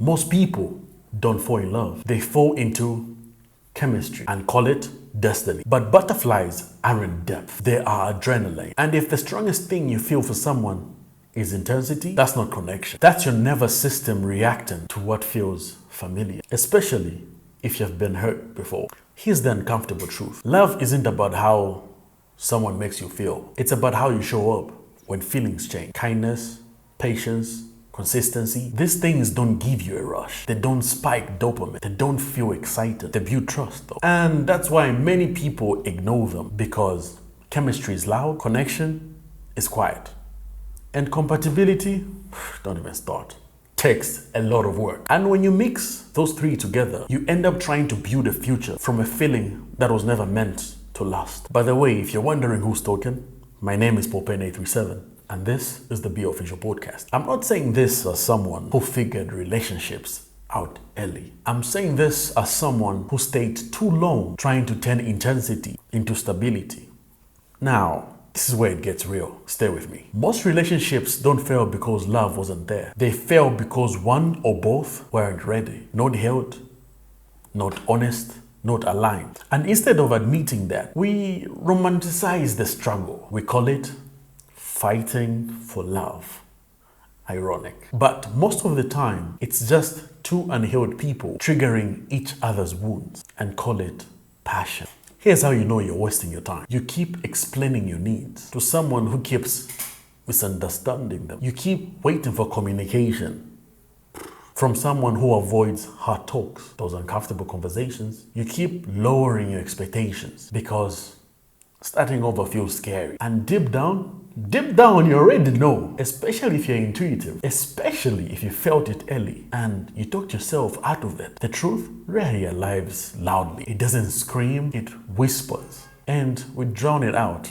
Most people don't fall in love. They fall into chemistry and call it destiny. But butterflies are in depth. They are adrenaline. And if the strongest thing you feel for someone is intensity, that's not connection. That's your nervous system reacting to what feels familiar, especially if you've been hurt before. Here's the uncomfortable truth. Love isn't about how someone makes you feel. It's about how you show up when feelings change. Kindness, patience, consistency. These things don't give you a rush. They don't spike dopamine. They don't feel excited. They build trust though. And that's why many people ignore them, because chemistry is loud, connection is quiet. And compatibility, don't even start. Takes a lot of work. And when you mix those three together, you end up trying to build a future from a feeling that was never meant to last. By the way, if you're wondering who's talking, my name is Popen837, and this is the BeOfficial podcast. I'm not saying this as someone who figured relationships out early. I'm saying this as someone who stayed too long trying to turn intensity into stability. Now, this is where it gets real. Stay with me. Most relationships don't fail because love wasn't there. They fail because one or both weren't ready, not healed, not honest, not aligned. And instead of admitting that, we romanticize the struggle. We call it fighting for love. Ironic. But most of the time, it's just two unhealed people triggering each other's wounds and call it passion. Here's how you know you're wasting your time. You keep explaining your needs to someone who keeps misunderstanding them. You keep waiting for communication from someone who avoids hard talks, those uncomfortable conversations. You keep lowering your expectations because starting over feels scary. And deep down, you already know, especially if you're intuitive, especially if you felt it early and you talked yourself out of it. The truth rarely arrives loudly. It doesn't scream, it whispers, and we drown it out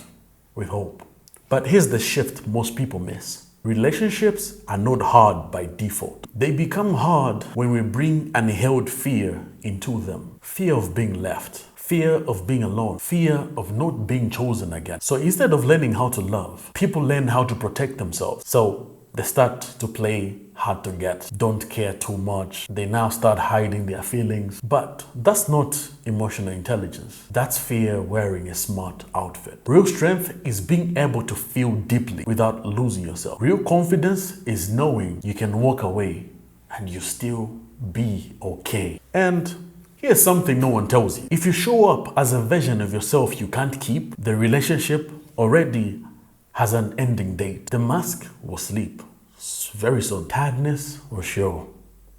with hope. But here's the shift most people miss. Relationships are not hard by default. They become hard when we bring unheld fear into them. Fear of being left. Fear of being alone, fear of not being chosen again. So instead of learning how to love, people learn how to protect themselves. So they start to play hard to get, don't care too much. They now start hiding their feelings. But that's not emotional intelligence. That's fear wearing a smart outfit. Real strength is being able to feel deeply without losing yourself. Real confidence is knowing you can walk away and you still be okay. And here's something no one tells you. If you show up as a version of yourself you can't keep, the relationship already has an ending date. The mask will sleep very soon. Tiredness will show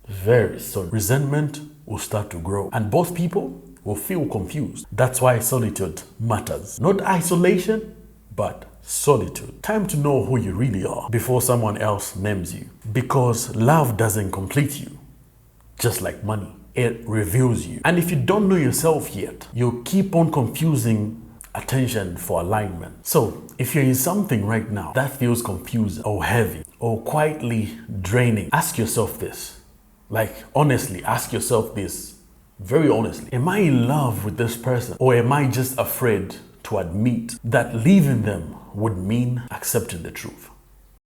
very soon. Resentment will start to grow. And both people will feel confused. That's why solitude matters. Not isolation, but solitude. Time to know who you really are before someone else names you. Because love doesn't complete you, just like money. It reveals you. And if you don't know yourself yet, you'll keep on confusing attention for alignment. So if you're in something right now that feels confusing or heavy or quietly draining, ask yourself this. Like honestly, ask yourself this very honestly. Am I in love with this person, or am I just afraid to admit that leaving them would mean accepting the truth?